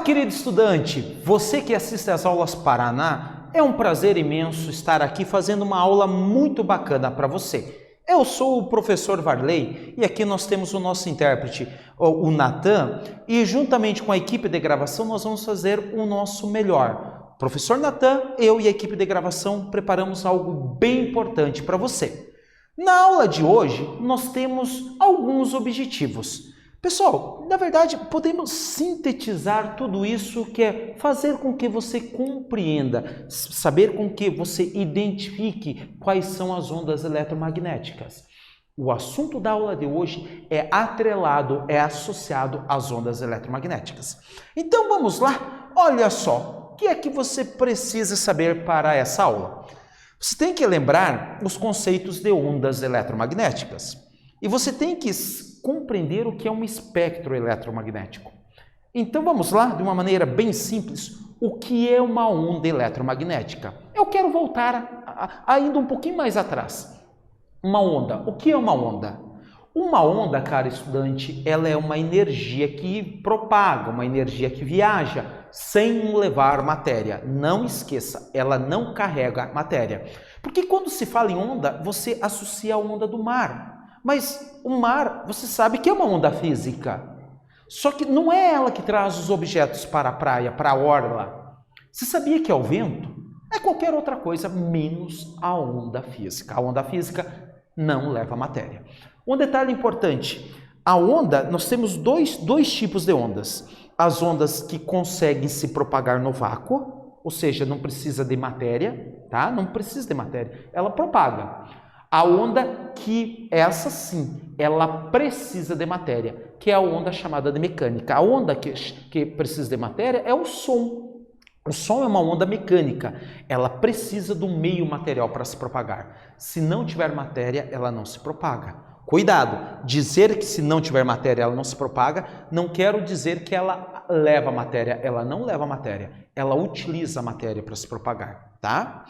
Olá, querido estudante! Você que assiste às aulas Paraná, é um prazer imenso estar aqui fazendo uma aula muito bacana para você. Eu sou o professor Varley e aqui nós temos o nosso intérprete, o Natan, e juntamente com a equipe de gravação nós vamos fazer o nosso melhor. Professor Natan, eu e a equipe de gravação preparamos algo bem importante para você. Na aula de hoje, nós temos alguns objetivos. Pessoal, na verdade, podemos sintetizar tudo isso, que é fazer com que você compreenda, saber com que você identifique quais são as ondas eletromagnéticas. O assunto da aula de hoje é atrelado, é associado às ondas eletromagnéticas. Então vamos lá? Olha só, o que é que você precisa saber para essa aula? Você tem que lembrar os conceitos de ondas eletromagnéticas. E você tem que compreender o que é um espectro eletromagnético. Então vamos lá, de uma maneira bem simples, o que é uma onda eletromagnética? Eu quero voltar ainda um pouquinho mais atrás. Uma onda. O que é uma onda? Uma onda, cara estudante, ela é uma energia que propaga, uma energia que viaja sem levar matéria. Não esqueça, ela não carrega matéria. Porque quando se fala em onda, você associa a onda do mar. Mas o mar, você sabe que é uma onda física. Só que não é ela que traz os objetos para a praia, para a orla. Você sabia que é o vento? É qualquer outra coisa, menos a onda física. A onda física não leva matéria. Um detalhe importante, a onda, nós temos dois tipos de ondas. As ondas que conseguem se propagar no vácuo, ou seja, não precisa de matéria, tá? Não precisa de matéria, ela propaga. A onda que, essa sim, ela precisa de matéria, que é a onda chamada de mecânica. A onda que precisa de matéria é o som. O som é uma onda mecânica, ela precisa do meio material para se propagar. Se não tiver matéria, ela não se propaga. Cuidado, dizer que se não tiver matéria ela não se propaga, não quero dizer que ela leva matéria, ela não leva matéria, ela utiliza a matéria para se propagar, tá?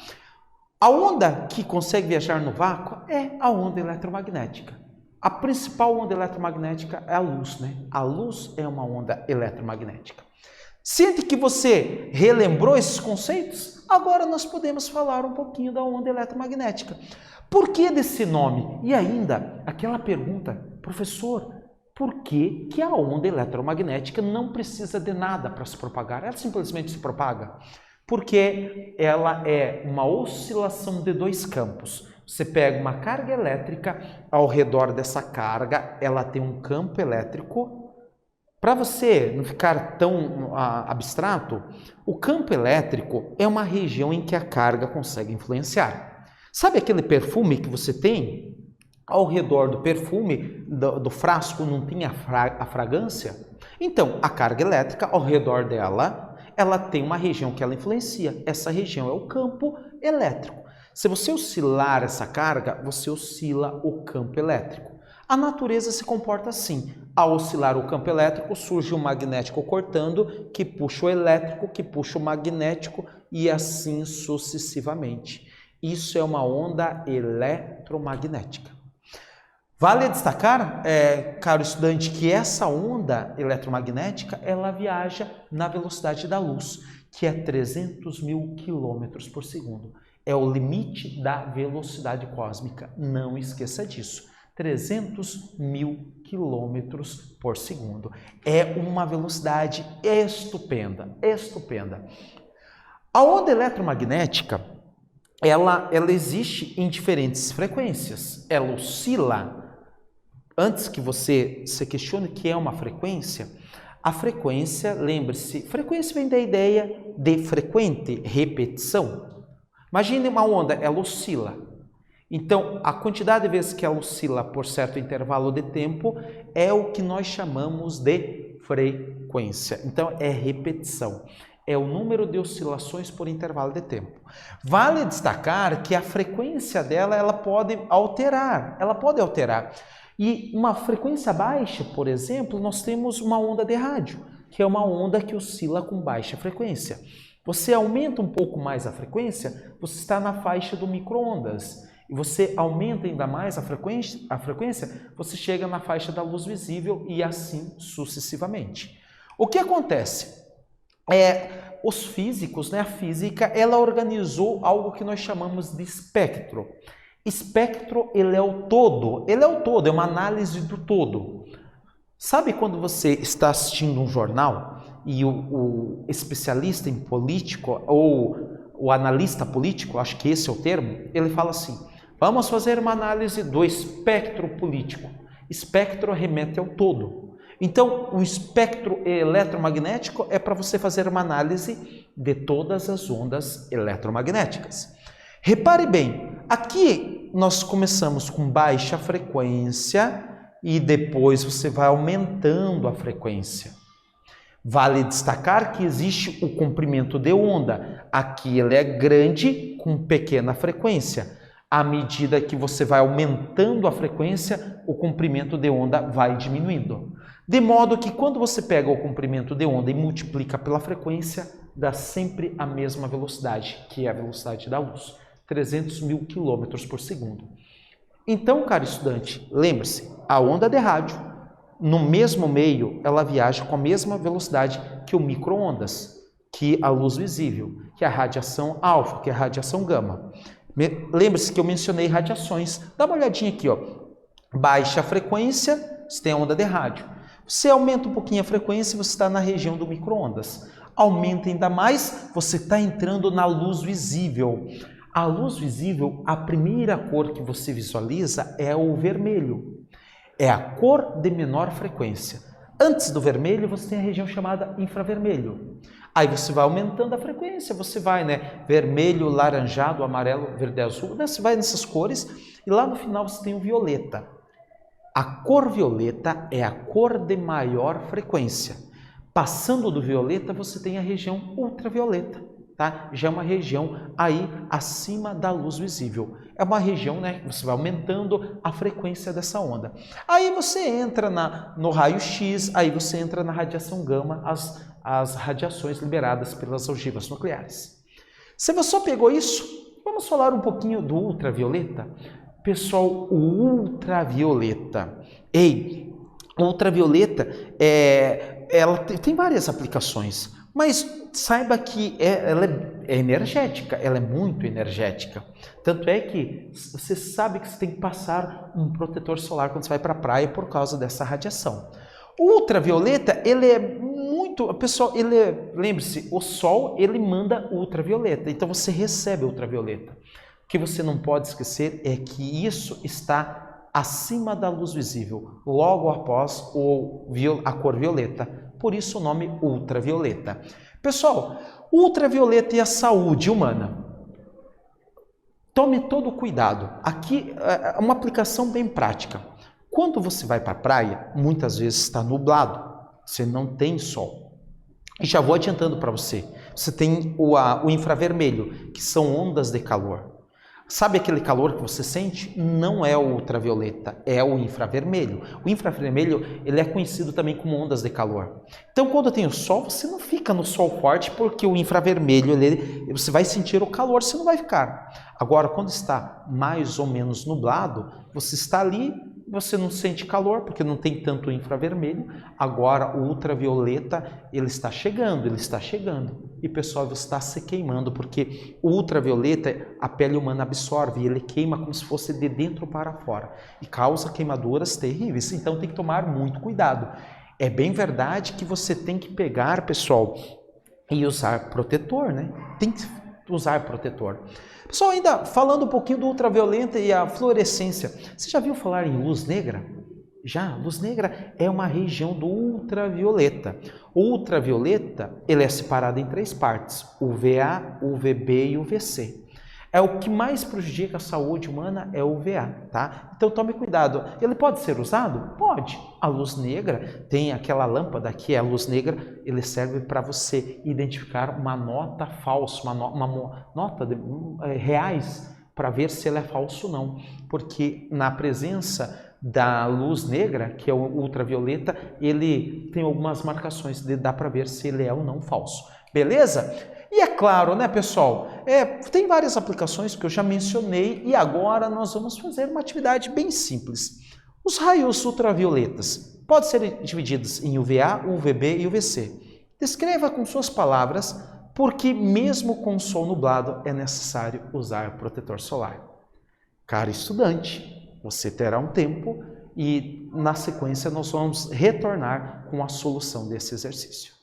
A onda que consegue viajar no vácuo é a onda eletromagnética. A principal onda eletromagnética é a luz, né? A luz é uma onda eletromagnética. Sente que você relembrou esses conceitos? Agora nós podemos falar um pouquinho da onda eletromagnética. Por que desse nome? E ainda, aquela pergunta, professor, por que a onda eletromagnética não precisa de nada para se propagar? Ela simplesmente se propaga. Porque ela é uma oscilação de dois campos. Você pega uma carga elétrica, ao redor dessa carga, ela tem um campo elétrico. Para você não ficar tão abstrato, o campo elétrico é uma região em que a carga consegue influenciar. Sabe aquele perfume que você tem? Ao redor do perfume, do frasco, não tem a fragrância? Então, a carga elétrica, ao redor dela, ela tem uma região que ela influencia. Essa região é o campo elétrico. Se você oscilar essa carga, você oscila o campo elétrico. A natureza se comporta assim. Ao oscilar o campo elétrico, surge o magnético cortando, que puxa o elétrico, que puxa o magnético e assim sucessivamente. Isso é uma onda eletromagnética. Vale destacar, caro estudante, que essa onda eletromagnética, ela viaja na velocidade da luz, que é 300 mil quilômetros por segundo. É o limite da velocidade cósmica, não esqueça disso. 300 mil quilômetros por segundo. É uma velocidade estupenda, estupenda. A onda eletromagnética, ela existe em diferentes frequências. Ela oscila. Antes que você se questione o que é uma frequência, a frequência, lembre-se, frequência vem da ideia de frequente, repetição. Imagine uma onda, ela oscila. Então, a quantidade de vezes que ela oscila por certo intervalo de tempo é o que nós chamamos de frequência. Então, é repetição. É o número de oscilações por intervalo de tempo. Vale destacar que a frequência dela, ela pode alterar. E uma frequência baixa, por exemplo, nós temos uma onda de rádio, que é uma onda que oscila com baixa frequência. Você aumenta um pouco mais a frequência, você está na faixa do micro-ondas. E você aumenta ainda mais a frequência, você chega na faixa da luz visível e assim sucessivamente. O que acontece? Os físicos, né, a física, ela organizou algo que nós chamamos de espectro. Espectro, ele é o todo, é uma análise do todo. Sabe quando você está assistindo um jornal e o especialista em político, ou o analista político, acho que esse é o termo, ele fala assim, vamos fazer uma análise do espectro político. Espectro remete ao todo. Então, o espectro eletromagnético é para você fazer uma análise de todas as ondas eletromagnéticas. Repare bem, aqui nós começamos com baixa frequência e depois você vai aumentando a frequência. Vale destacar que existe o comprimento de onda. Aqui ele é grande com pequena frequência. À medida que você vai aumentando a frequência, o comprimento de onda vai diminuindo. De modo que quando você pega o comprimento de onda e multiplica pela frequência, dá sempre a mesma velocidade, que é a velocidade da luz, 300 mil quilômetros por segundo. Então, caro estudante, lembre-se, a onda de rádio, no mesmo meio, ela viaja com a mesma velocidade que o micro-ondas, que a luz visível, que é a radiação alfa, que é a radiação gama. Lembre-se que eu mencionei radiações. Dá uma olhadinha aqui, ó. Baixa frequência, você tem a onda de rádio. Você aumenta um pouquinho a frequência, você está na região do micro-ondas. Aumenta ainda mais, você está entrando na luz visível. A luz visível, a primeira cor que você visualiza é o vermelho. É a cor de menor frequência. Antes do vermelho, você tem a região chamada infravermelho. Aí você vai aumentando a frequência, você vai, né? Vermelho, laranjado, amarelo, verde, azul, né? Você vai nessas cores e lá no final você tem o violeta. A cor violeta é a cor de maior frequência. Passando do violeta, você tem a região ultravioleta, tá? Já é uma região aí acima da luz visível. É uma região, né, que você vai aumentando a frequência dessa onda. Aí você entra no raio-x, aí você entra na radiação gama, as radiações liberadas pelas ogivas nucleares. Se você só pegou isso, vamos falar um pouquinho do ultravioleta. Pessoal, o ultravioleta. O ultravioleta ela tem várias aplicações, mas saiba que ela é energética, ela é muito energética. Tanto é que você sabe que você tem que passar um protetor solar quando você vai para a praia por causa dessa radiação. O ultravioleta, ele é muito... Pessoal, lembre-se, o Sol, ele manda ultravioleta, então você recebe ultravioleta. O que você não pode esquecer é que isso está acima da luz visível, logo após a cor violeta. Por isso o nome ultravioleta. Pessoal, ultravioleta e a saúde humana. Tome todo o cuidado. Aqui é uma aplicação bem prática. Quando você vai para a praia, muitas vezes está nublado, você não tem sol. E já vou adiantando para você. Você tem o infravermelho, que são ondas de calor. Sabe aquele calor que você sente? Não é o ultravioleta, é o infravermelho. O infravermelho, ele é conhecido também como ondas de calor. Então, quando tem o sol, você não fica no sol forte, porque o infravermelho, você vai sentir o calor, você não vai ficar. Agora, quando está mais ou menos nublado, você está ali, você não sente calor, porque não tem tanto infravermelho. Agora, o ultravioleta, ele está chegando. E, pessoal, você está se queimando, porque o ultravioleta, a pele humana absorve, e ele queima como se fosse de dentro para fora. E causa queimaduras terríveis, então tem que tomar muito cuidado. É bem verdade que você tem que pegar, pessoal, e usar protetor, né? Tem que usar protetor. Pessoal, ainda falando um pouquinho do ultravioleta e a fluorescência, você já viu falar em luz negra? Já, luz negra é uma região do ultravioleta. O ultravioleta, ele é separado em 3 partes, o VA, o VB e o VC. É o que mais prejudica a saúde humana é o VA, tá? Então tome cuidado. Ele pode ser usado? Pode. A luz negra, tem aquela lâmpada que é a luz negra, ele serve para você identificar uma nota falsa, uma nota de reais, para ver se ela é falsa ou não. Porque na presença da luz negra, que é o ultravioleta, ele tem algumas marcações, dá para ver se ele é ou não falso. Beleza? E é claro, né, pessoal, tem várias aplicações que eu já mencionei e agora nós vamos fazer uma atividade bem simples. Os raios ultravioletas podem ser divididos em UVA, UVB e UVC. Descreva com suas palavras por que mesmo com o sol nublado é necessário usar protetor solar. Caro estudante, você terá um tempo e na sequência nós vamos retornar com a solução desse exercício.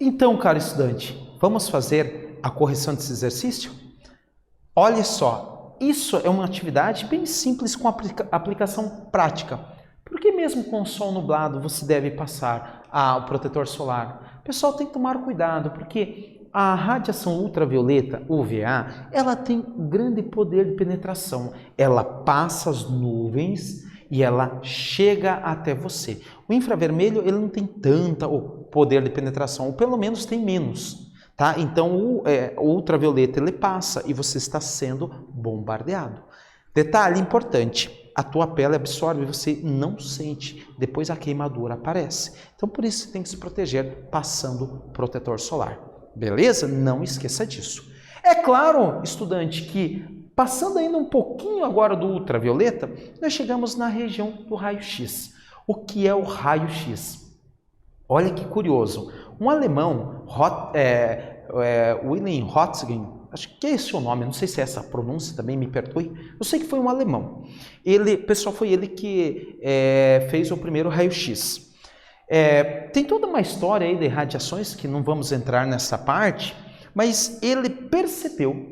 Então, caro estudante, vamos fazer a correção desse exercício? Olha só, isso é uma atividade bem simples com aplicação prática. Por que mesmo com o sol nublado você deve passar o protetor solar? Pessoal, tem que tomar cuidado, porque a radiação ultravioleta, UVA, ela tem grande poder de penetração. Ela passa as nuvens e ela chega até você. O infravermelho, ele não tem tanto poder de penetração, ou pelo menos tem menos, tá? Então, o ultravioleta, ele passa e você está sendo bombardeado. Detalhe importante, a tua pele absorve e você não sente. Depois a queimadura aparece. Então por isso você tem que se proteger passando protetor solar. Beleza? Não esqueça disso. É claro, estudante, que passando ainda um pouquinho agora do ultravioleta, nós chegamos na região do raio-x. O que é o raio-x? Olha que curioso. Um alemão, Wilhelm Röntgen, acho que é esse o nome, não sei se é essa a pronúncia, também me perdoe. Eu sei que foi um alemão. Pessoal, foi ele que fez o primeiro raio-x. Tem toda uma história aí de radiações que não vamos entrar nessa parte, mas ele percebeu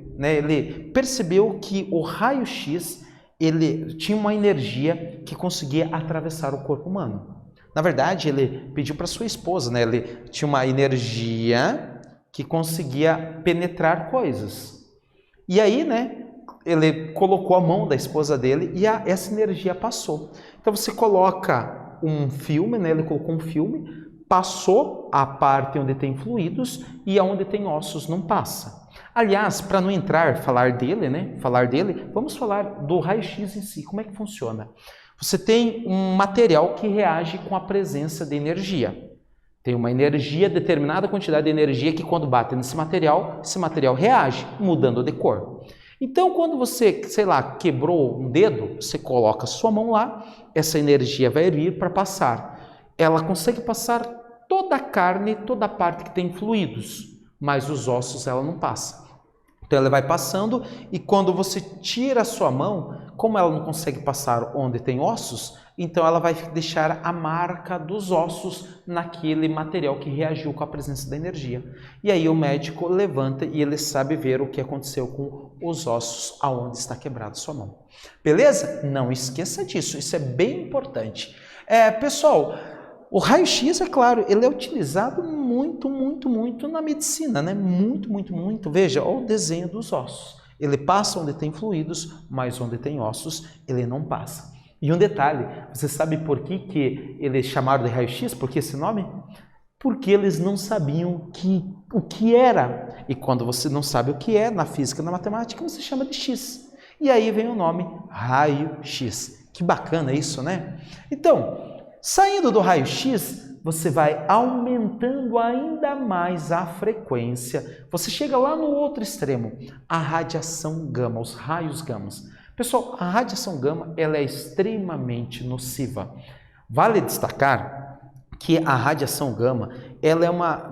que o raio-x ele tinha uma energia que conseguia atravessar o corpo humano. Na verdade, ele pediu para sua esposa, ele tinha uma energia que conseguia penetrar coisas. E aí, ele colocou a mão da esposa dele e essa energia passou. Então você coloca um filme, ele colocou um filme, passou a parte onde tem fluidos e aonde tem ossos não passa. Aliás, para não falar dele, vamos falar do raio-x em si, como é que funciona? Você tem um material que reage com a presença de energia. Tem uma energia, determinada quantidade de energia que quando bate nesse material, esse material reage, mudando de cor. Então, quando você, quebrou um dedo, você coloca a sua mão lá, essa energia vai vir para passar. Ela consegue passar toda a carne, toda a parte que tem fluidos, mas os ossos ela não passa. Então ela vai passando e quando você tira a sua mão, como ela não consegue passar onde tem ossos, então ela vai deixar a marca dos ossos naquele material que reagiu com a presença da energia. E aí o médico levanta e ele sabe ver o que aconteceu com os ossos aonde está quebrada a sua mão. Beleza? Não esqueça disso, isso é bem importante. Pessoal, o raio-x, é claro, ele é utilizado muito na medicina, Muito. Veja, olha o desenho dos ossos. Ele passa onde tem fluidos, mas onde tem ossos, ele não passa. E um detalhe, você sabe por que eles chamaram de raio-x? Por que esse nome? Porque eles não sabiam o que era. E quando você não sabe o que é, na física, na matemática, você chama de x. E aí vem o nome raio-x. Que bacana isso, né? Então, saindo do raio-x, você vai aumentando ainda mais a frequência. Você chega lá no outro extremo, a radiação gama, os raios gamas. Pessoal, a radiação gama ela é extremamente nociva. Vale destacar que a radiação gama ela é uma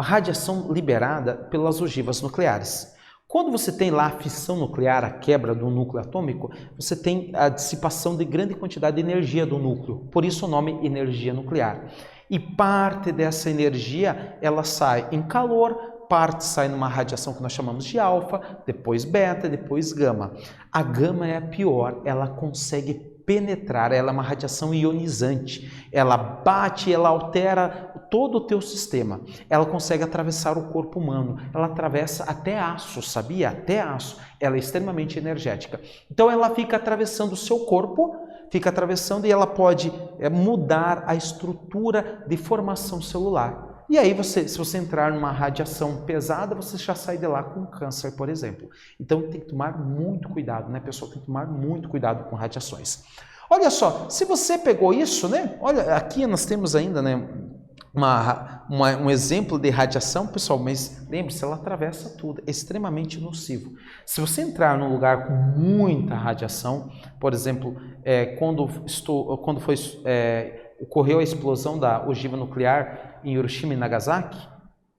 radiação liberada pelas ogivas nucleares. Quando você tem lá a fissão nuclear, a quebra do núcleo atômico, você tem a dissipação de grande quantidade de energia do núcleo, por isso o nome energia nuclear. E parte dessa energia, ela sai em calor, parte sai numa radiação que nós chamamos de alfa, depois beta, depois gama. A gama é a pior, ela consegue penetrar, ela é uma radiação ionizante, ela bate, ela altera todo o teu sistema, ela consegue atravessar o corpo humano, ela atravessa até aço, sabia? Até aço, ela é extremamente energética. Então ela fica atravessando o seu corpo, fica atravessando e ela pode mudar a estrutura de formação celular. E aí, se você entrar numa radiação pesada, você já sai de lá com câncer, por exemplo. Então, tem que tomar muito cuidado, pessoal? Tem que tomar muito cuidado com radiações. Olha só, se você pegou isso, Olha, aqui nós temos ainda, um exemplo de radiação, pessoal, mas lembre-se, ela atravessa tudo, é extremamente nocivo. Se você entrar num lugar com muita radiação, por exemplo, quando ocorreu a explosão da ogiva nuclear em Hiroshima e Nagasaki,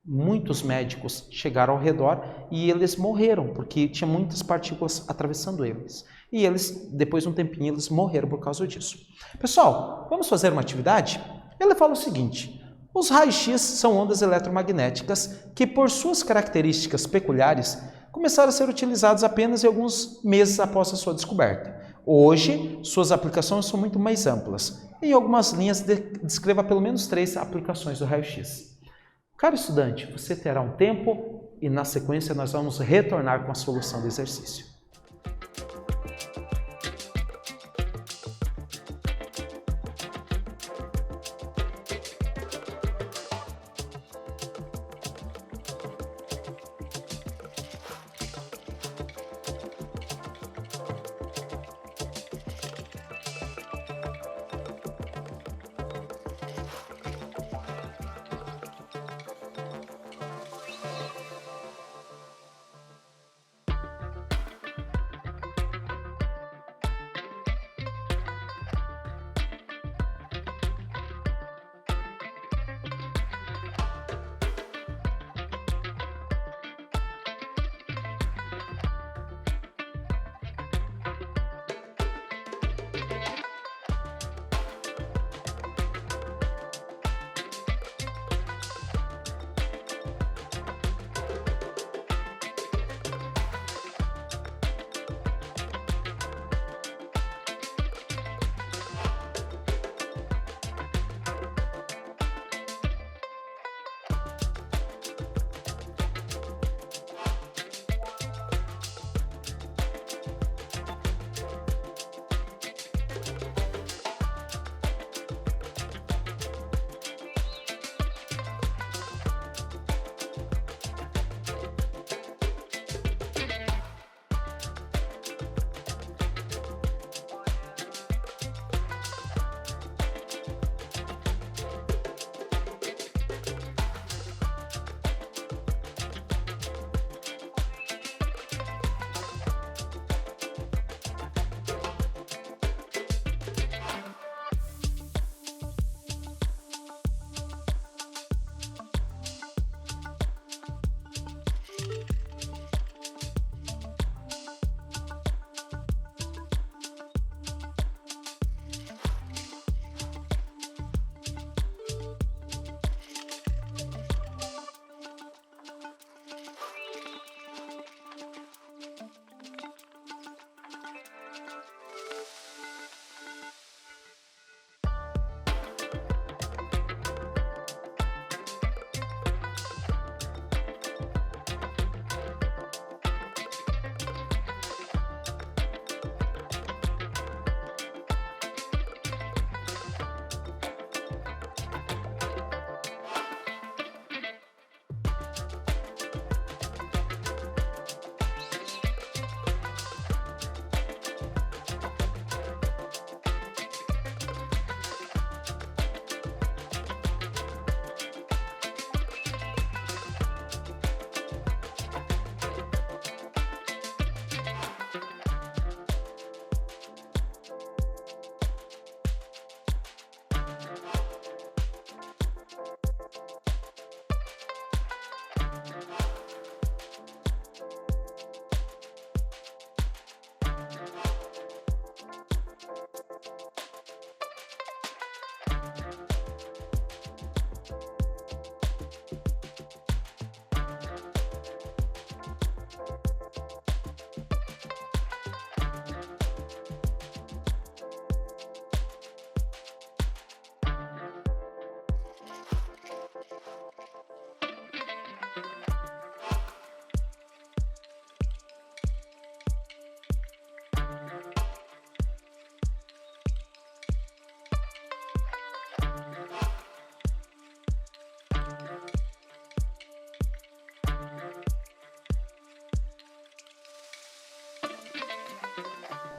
muitos médicos chegaram ao redor e eles morreram, porque tinha muitas partículas atravessando eles. E eles, depois de um tempinho, eles morreram por causa disso. Pessoal, vamos fazer uma atividade? Ele fala o seguinte: os raios-x são ondas eletromagnéticas que, por suas características peculiares, começaram a ser utilizados apenas em alguns meses após a sua descoberta. Hoje, suas aplicações são muito mais amplas. Em algumas linhas, descreva pelo menos 3 aplicações do raio-x. Caro estudante, você terá um tempo e, na sequência, nós vamos retornar com a solução do exercício.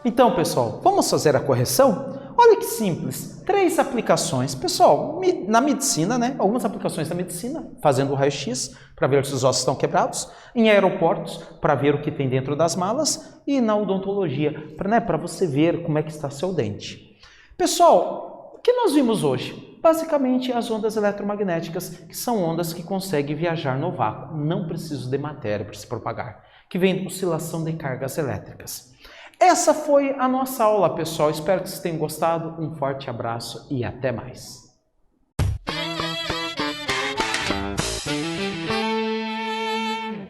Então, pessoal, vamos fazer a correção? Olha que simples, 3 aplicações. Pessoal, na medicina, né? Algumas aplicações na medicina, fazendo o raio-x para ver se os ossos estão quebrados, em aeroportos, para ver o que tem dentro das malas, e na odontologia, para você ver como é que está seu dente. Pessoal, o que nós vimos hoje? Basicamente, as ondas eletromagnéticas, que são ondas que conseguem viajar no vácuo, não precisam de matéria para se propagar, que vem oscilação de cargas elétricas. Essa foi a nossa aula, pessoal. Espero que vocês tenham gostado. Um forte abraço e até mais.